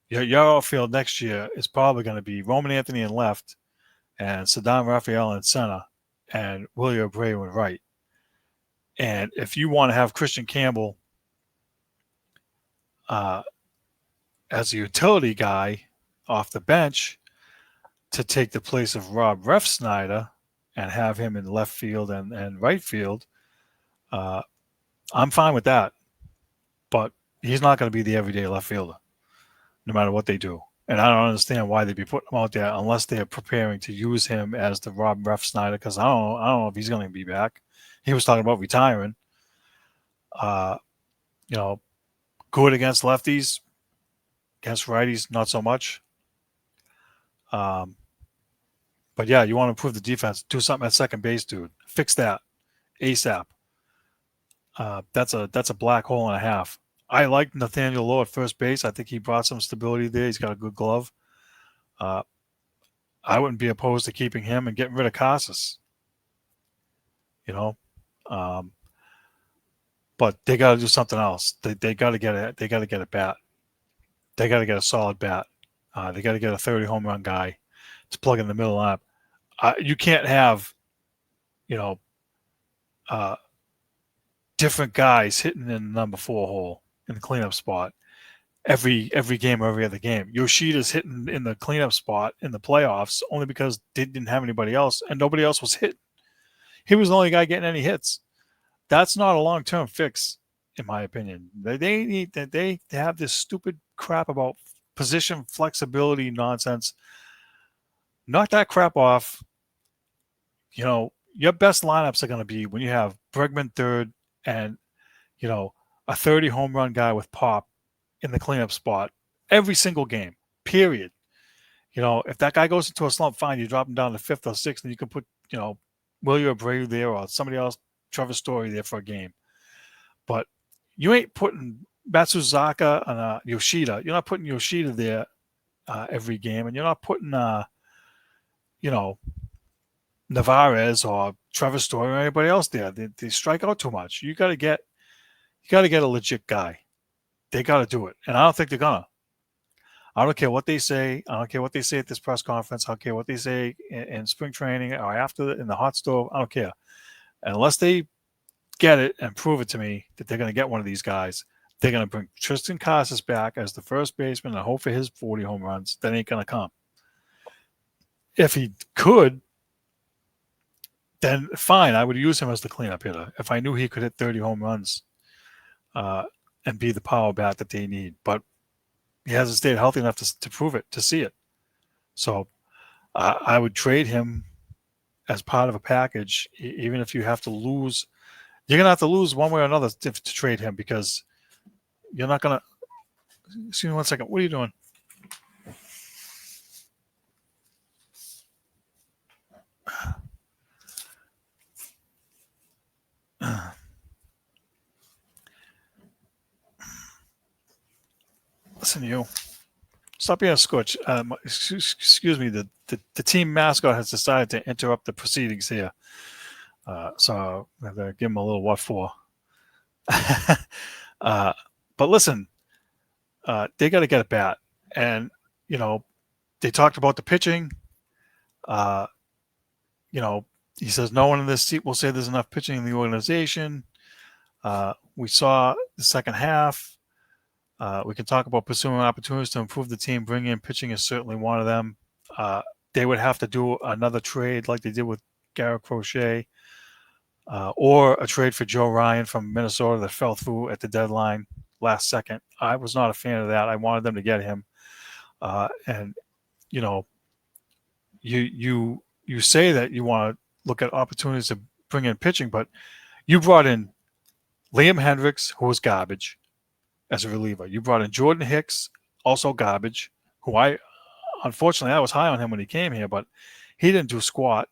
Your outfield next year is probably going to be Roman Anthony in left and Saddam Raphael in center and William Bray in right. And if you want to have Christian Campbell as a utility guy off the bench to take the place of Rob Refsnyder and have him in left field and right field, I'm fine with that. But he's not going to be the everyday left fielder, no matter what they do. And I don't understand why they'd be putting him out there unless they're preparing to use him as the Rob Refsnyder, because I don't know if he's going to be back. He was talking about retiring. You know, good against lefties, against righties, not so much. But yeah, you want to improve the defense. Do something at second base, dude. Fix that ASAP. That's a black hole and a half. I like Nathaniel Lowe at first base. I think he brought some stability there. He's got a good glove. I wouldn't be opposed to keeping him and getting rid of Casas. You know, but they got to do something else. They got to get it. They got to get a bat. They got to get a solid bat. They got to get a 30 home run guy to plug in the middle lineup. You can't have, you know, different guys hitting in the number 4 hole in the cleanup spot every game or every other game. Yoshida's hitting in the cleanup spot in the playoffs only because they didn't have anybody else and nobody else was hit. He was the only guy getting any hits. That's not a long-term fix, in my opinion. They have this stupid crap about position flexibility nonsense. Knock that crap off. You know, your best lineups are going to be when you have Bregman third and, you know, a 30 home run guy with pop in the cleanup spot every single game, period. You know, if that guy goes into a slump, fine, you drop him down to 5th or 6th, and you can put, you know, Willie Abreu there or somebody else, Trevor Story there for a game. But you ain't putting Matsuzaka and Yoshida. You're not putting Yoshida there every game, and you're not putting, you know, Navarez or Trevor Story or anybody else there. They strike out too much. You got to get a legit guy. They got to do it, and I don't think they're gonna. I don't care what they say. I don't care what they say at this press conference. I don't care what they say in spring training or after in the hot stove. I don't care. Unless they get it and prove it to me that they're going to get one of these guys, they're going to bring Tristan Casas back as the first baseman and hope for his 40 home runs. That ain't going to come. If he could, then fine. I would use him as the cleanup hitter if I knew he could hit 30 home runs and be the power bat that they need. But he hasn't stayed healthy enough to prove it, to see it. So I would trade him as part of a package, even if you have to lose. You're going to have to lose one way or another to trade him because you're not going to. Excuse me 1 second. What are you doing? Listen to you. Stop being a scotch. Excuse me. The team mascot has decided to interrupt the proceedings here. So I have to give him a little what for. But listen, they got to get a bat. And, you know, they talked about the pitching. You know, he says no one in this seat will say there's enough pitching in the organization. We saw the second half. We can talk about pursuing opportunities to improve the team. Bringing in pitching is certainly one of them. They would have to do another trade like they did with Garrett Crochet or a trade for Joe Ryan from Minnesota that fell through at the deadline last second. I was not a fan of that. I wanted them to get him. And, you know, you say that you want to look at opportunities to bring in pitching, but you brought in Liam Hendricks, who was garbage, as a reliever. You brought in Jordan Hicks, also garbage, who unfortunately, I was high on him when he came here, but he didn't do squat.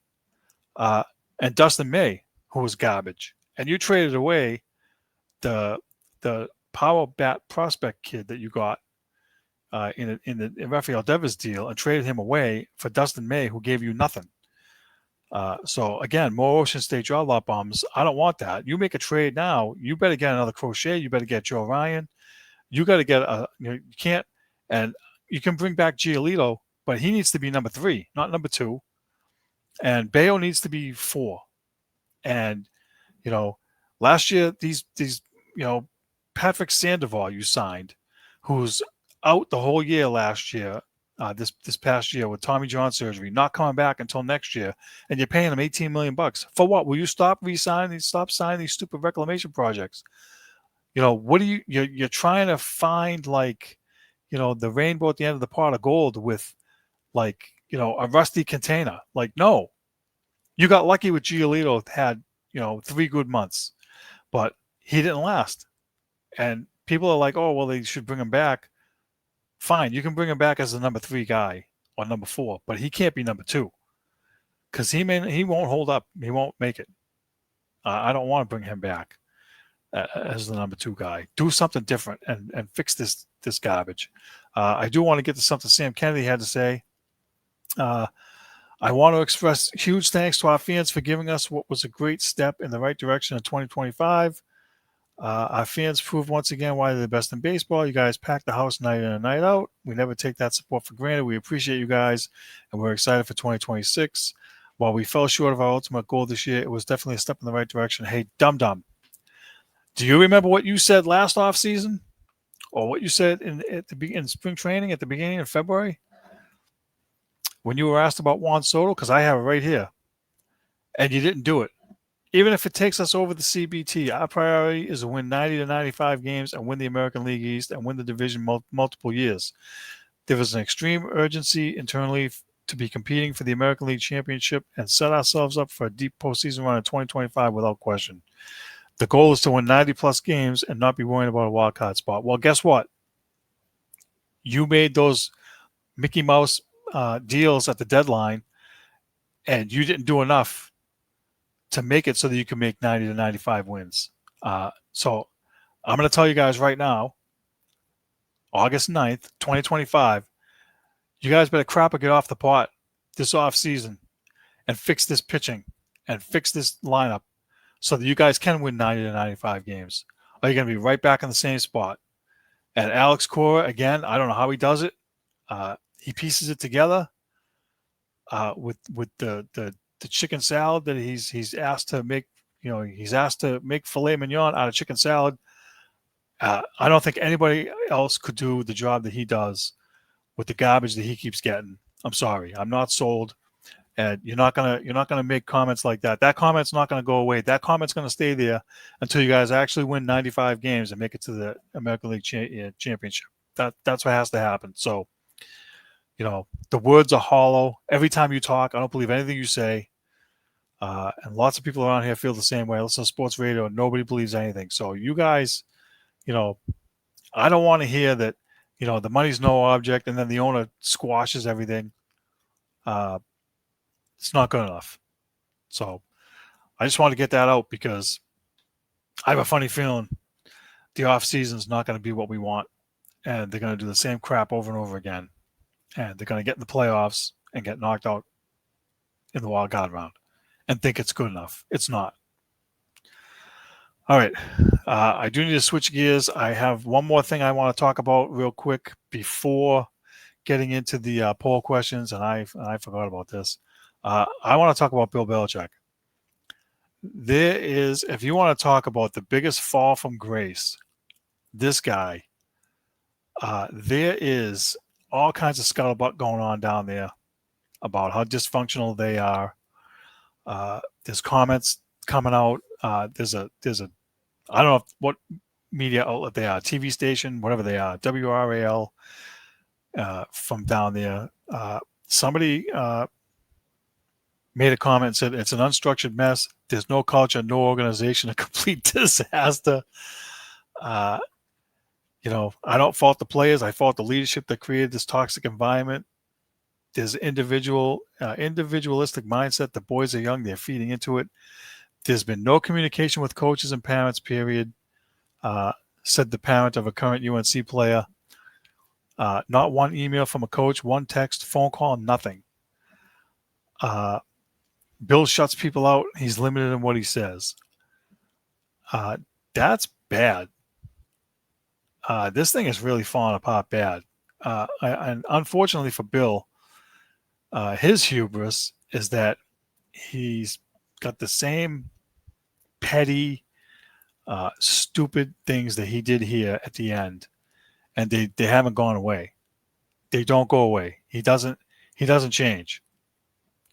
And Dustin May, who was garbage. And you traded away the power bat prospect kid that you got in Rafael Devers deal and traded him away for Dustin May, who gave you nothing. So again, more Ocean State draw bombs. I don't want that. You make a trade now, you better get another Crochet. You better get Joe Ryan. You got to get you can't, and you can bring back Giolito, but he needs to be number 3, not number 2. And Bayo needs to be 4. And, you know, last year, these you know, Patrick Sandoval you signed, who's out the whole year last year, this past year with Tommy John surgery, not coming back until next year, and you're paying him $18 million for what? Will you stop signing these stupid reclamation projects? What you're trying to find, like, the rainbow at the end of the pot of gold with, like, a rusty container. Like, no, you got lucky with Giolito, had 3 good months, but he didn't last. And people are like, oh, well, they should bring him back. Fine, you can bring him back as the number 3 guy or number 4, but he can't be number 2 because he won't hold up. He won't make it. I don't want to bring him back as the number 2 guy. Do something different and fix this garbage. I do want to get to something Sam Kennedy had to say. I want to express huge thanks to our fans for giving us what was a great step in the right direction in 2025. Our fans proved once again why they're the best in baseball. You guys pack the house night in and night out. We never take that support for granted. We appreciate you guys, and we're excited for 2026. While we fell short of our ultimate goal this year, it was definitely a step in the right direction. Hey, dum-dum, do you remember what you said last offseason? Or what you said in spring training at the beginning of February? When you were asked about Juan Soto? Because I have it right here. And you didn't do it. Even if it takes us over the CBT, our priority is to win 90 to 95 games and win the American League East and win the division multiple years. There is an extreme urgency internally to be competing for the American League Championship and set ourselves up for a deep postseason run in 2025 without question. The goal is to win 90-plus games and not be worrying about a wild card spot. Well, guess what? You made those Mickey Mouse deals at the deadline, and you didn't do enough to make it so that you can make 90 to 95 wins. So I'm going to tell you guys right now, August 9th, 2025, you guys better crap or get off the pot this offseason and fix this pitching and fix this lineup so that you guys can win 90 to 95 games. Or you're going to be right back in the same spot. And Alex Cora, again, I don't know how he does it. He pieces it together with the chicken salad that he's asked to make. He's asked to make filet mignon out of chicken salad. I don't think anybody else could do the job that he does with the garbage that he keeps getting. I'm sorry, I'm not sold. And you're not gonna make comments like that. That comment's not gonna go away. That comment's gonna stay there until you guys actually win 95 games and make it to the American League Championship. That's what has to happen. So, the words are hollow. Every time you talk, I don't believe anything you say. And lots of people around here feel the same way. I listen to sports radio, and nobody believes anything. So you guys, I don't want to hear that, the money's no object, and then the owner squashes everything. It's not good enough. So I just want to get that out because I have a funny feeling the offseason is not going to be what we want, and they're going to do the same crap over and over again. And they're going to get in the playoffs and get knocked out in the wild card round and think it's good enough. It's not. All right. I do need to switch gears. I have one more thing I want to talk about real quick before getting into the poll questions, and I forgot about this. I want to talk about Bill Belichick. There is, if you want to talk about the biggest fall from grace, this guy, there is all kinds of scuttlebutt going on down there about how dysfunctional they are. There's comments coming out. There's a I don't know what media outlet they are, TV station, whatever they are, WRAL from down there. Somebody made a comment and said it's an unstructured mess. There's no culture, no organization, a complete disaster. I don't fault the players. I fault the leadership that created this toxic environment. There's individualistic mindset. The boys are young. They're feeding into it. There's been no communication with coaches and parents, period, said the parent of a current UNC player. Not one email from a coach, one text, phone call, nothing. Bill shuts people out. He's limited in what he says. That's bad. This thing is really falling apart bad. And unfortunately for Bill, his hubris is that he's got the same petty, stupid things that he did here at the end. and they haven't gone away. They don't go away. He doesn't change.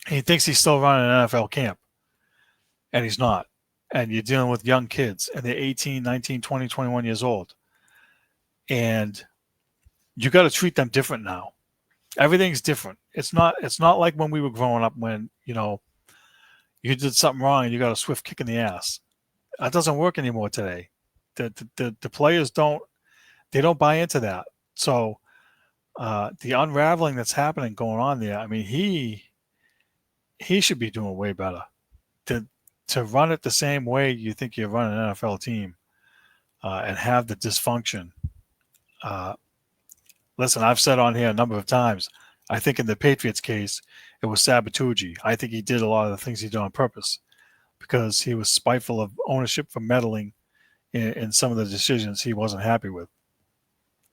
He thinks he's still running an NFL camp, and he's not. And you're dealing with young kids, and they're 18, 19, 20, 21 years old. And you got to treat them different now. Everything's different. It's not like when we were growing up when, you did something wrong and you got a swift kick in the ass. That doesn't work anymore today. The players don't buy into that. So the unraveling that's happening going on there, I mean, he should be doing way better. To run it the same way you think you run an NFL team and have the dysfunction. Listen, I've said on here a number of times, I think in the Patriots case, it was Sabatougi. I think he did a lot of the things he did on purpose because he was spiteful of ownership for meddling in some of the decisions he wasn't happy with.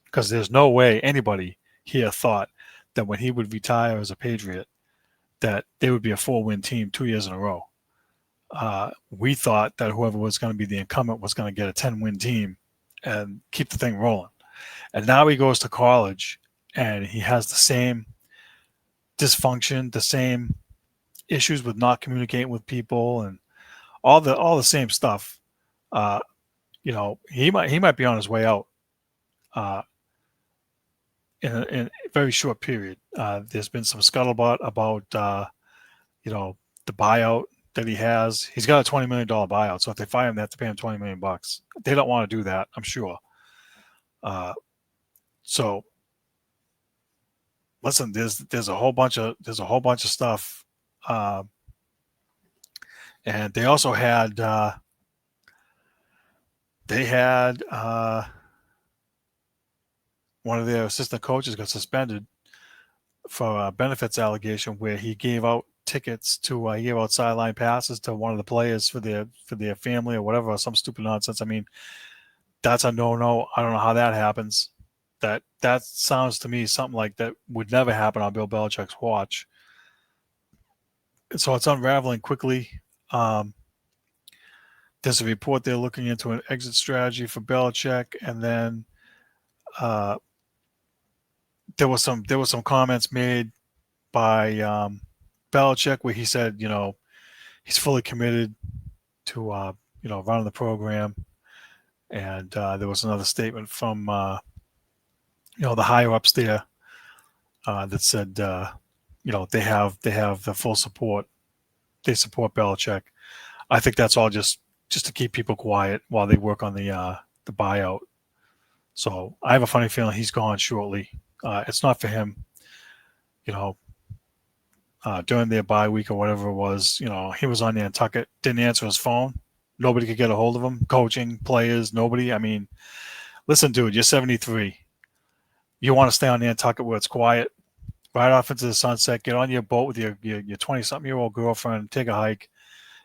Because there's no way anybody here thought that when he would retire as a Patriot, that they would be a 4-win team 2 years in a row. We thought that whoever was going to be the incumbent was going to get a 10-win team and keep the thing rolling. And now he goes to college and he has the same dysfunction, the same issues with not communicating with people and all the same stuff. He might be on his way out in a very short period. There's been some scuttlebutt about the buyout that he has. He's got a $20 million buyout. So if they fire him, they have to pay him $20 million. They don't want to do that, I'm sure. So listen, there's a whole bunch of stuff. And they also had one of their assistant coaches got suspended for a benefits allegation where he gave out tickets to he gave out sideline passes to one of the players for their family or whatever, or some stupid nonsense. I mean, that's a no. I don't know how that happens. That sounds to me something like that would never happen on Bill Belichick's watch. So it's unraveling quickly. There's a report they're looking into an exit strategy for Belichick, and then there was some comments made by Belichick where he said, he's fully committed to running the program, and there was another statement from the higher ups there that said they have the full support. They support Belichick. I think that's all just to keep people quiet while they work on the buyout. So I have a funny feeling he's gone shortly. It's not for him, during their bye week or whatever it was. He was on Nantucket, didn't answer his phone. Nobody could get a hold of him. Coaching, players, nobody. I mean, listen, dude, you're 73. You want to stay on Nantucket where it's quiet, ride off into the sunset, get on your boat with your 20-something-year-old girlfriend, take a hike,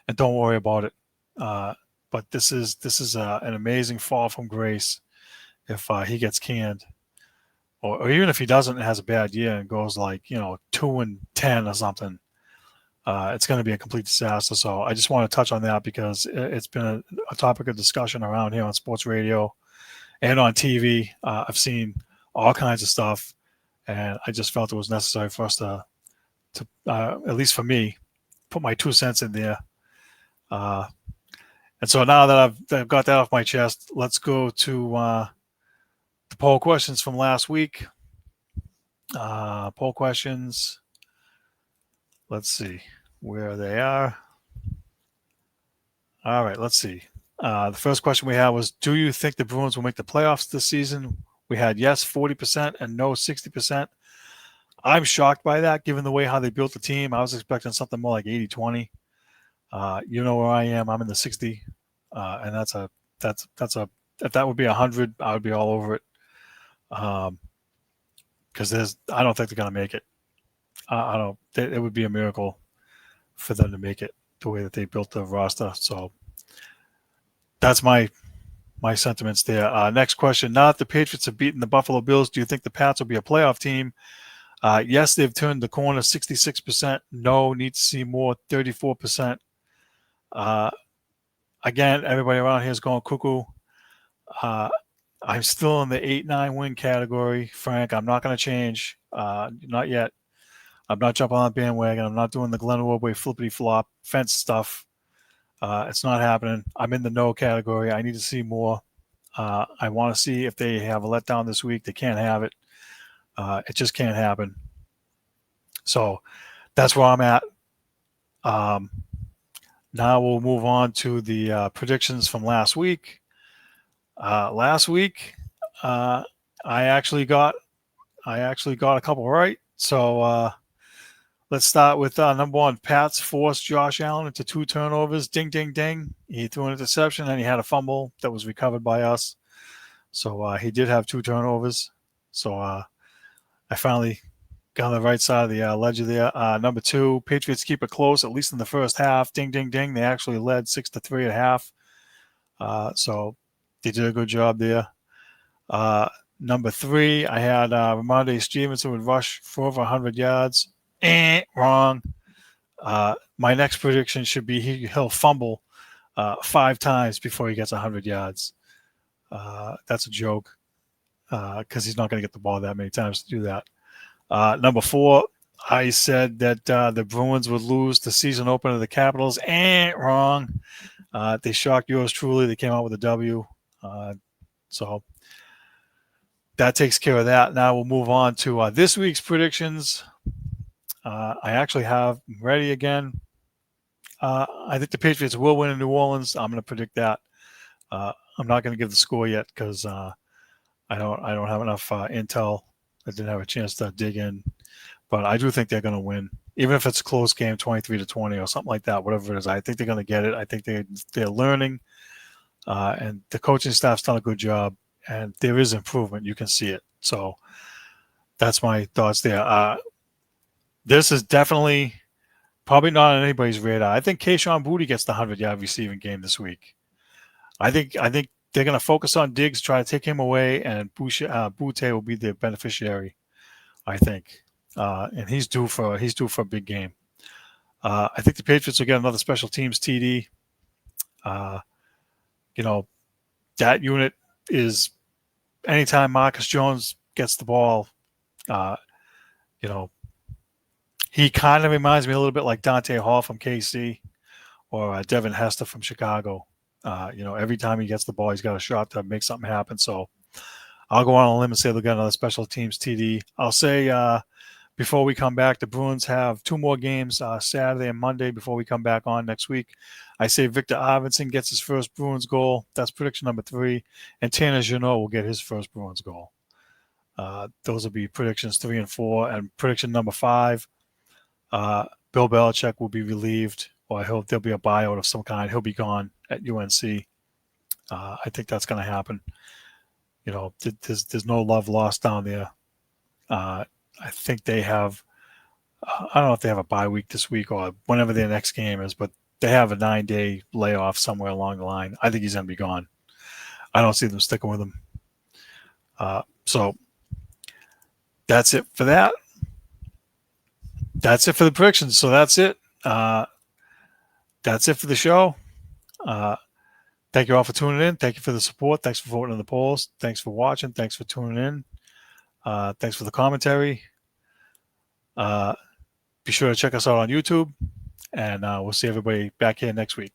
and don't worry about it. But this is an amazing fall from grace if he gets canned, or even if he doesn't and has a bad year and goes like 2-10 or something. It's going to be a complete disaster. So I just want to touch on that because it's been a topic of discussion around here on sports radio and on TV. I've seen all kinds of stuff, and I just felt it was necessary for us to at least for me, put my 2 cents in there. And so now that I've got that off my chest, let's go to the poll questions from last week. Poll questions. Let's see where they are. All right, let's see. The first question we had was, do you think the Bruins will make the playoffs this season? We had yes 40% and no 60%. I'm shocked by that, given the way how they built the team. I was expecting something more like 80-20. You know where I am. I'm in the 60, and that's a if that would be 100, I would be all over it. Because I don't think they're gonna make it. I don't. It would be a miracle for them to make it the way that they built the roster. So that's my sentiments there. Next question. Now that the Patriots have beaten the Buffalo Bills, do you think the Pats will be a playoff team? Yes, they've turned the corner, 66%. No, need to see more, 34%. Again, everybody around here is going cuckoo. I'm still in the 8-9 win category, Frank. I'm not going to change. Not yet. I'm not jumping on the bandwagon. I'm not doing the Glenn Woodway flippity flop fence stuff. It's not happening. I'm in the no category. I need to see more. I want to see if they have a letdown this week. They can't have it. It just can't happen. So that's where I'm at. Now we'll move on to the predictions from last week. Last week, I actually got a couple right. So let's start with number one. Pats forced Josh Allen into 2 turnovers. Ding, ding, ding. He threw an interception and he had a fumble that was recovered by us. So he did have 2 turnovers. So I finally got on the right side of the ledger there. Number 2, Patriots keep it close, at least in the first half. Ding, ding, ding. They actually led 6-3 at half. So they did a good job there. Number 3, I had Ramondre Stevenson would rush for over 100 yards. Wrong. My next prediction should be he'll fumble 5 times before he gets 100 yards. That's a joke because he's not going to get the ball that many times to do that. Number 4, I said that the Bruins would lose the season opener to the Capitals. Wrong. They shocked yours truly. They came out with a W. So that takes care of that. Now we'll move on to this week's predictions. I actually have ready again. I think the Patriots will win in New Orleans. I'm going to predict that. I'm not going to give the score yet because I don't have enough intel. I didn't have a chance to dig in, but I do think they're going to win, even if it's a close game, 23-20 or something like that. Whatever it is, I think they're going to get it. I think they're learning, and the coaching staff's done a good job, and there is improvement. You can see it. So that's my thoughts there. This is definitely probably not on anybody's radar. I think Kayshon Boutte gets the 100-yard receiving game this week. I think they're going to focus on Diggs, try to take him away, and Boutte will be the beneficiary, I think. And he's due for a big game. I think the Patriots will get another special teams TD. That unit is anytime Marcus Jones gets the ball, he kind of reminds me a little bit like Dante Hall from KC or Devin Hester from Chicago. Every time he gets the ball, he's got a shot to make something happen. So I'll go on a limb and say they'll get another special teams TD. I'll say before we come back, the Bruins have 2 more games Saturday and Monday before we come back on next week. I say Victor Arvidsson gets his first Bruins goal. That's prediction number 3. And Tanner Jeannot will get his first Bruins goal. Those will be predictions 3 and 4. And prediction number 5, Bill Belichick will be relieved, or I hope there'll be a buyout of some kind. He'll be gone at UNC. I think that's going to happen. There's no love lost down there. I think they have, I don't know if they have a bye week this week or whenever their next game is, but they have a 9-day layoff somewhere along the line. I think he's going to be gone. I don't see them sticking with him. So that's it for that. That's it for the predictions. So that's it. That's it for the show. Thank you all for tuning in. Thank you for the support. Thanks for voting in the polls. Thanks for watching. Thanks for tuning in. Thanks for the commentary. Be sure to check us out on YouTube, and we'll see everybody back here next week.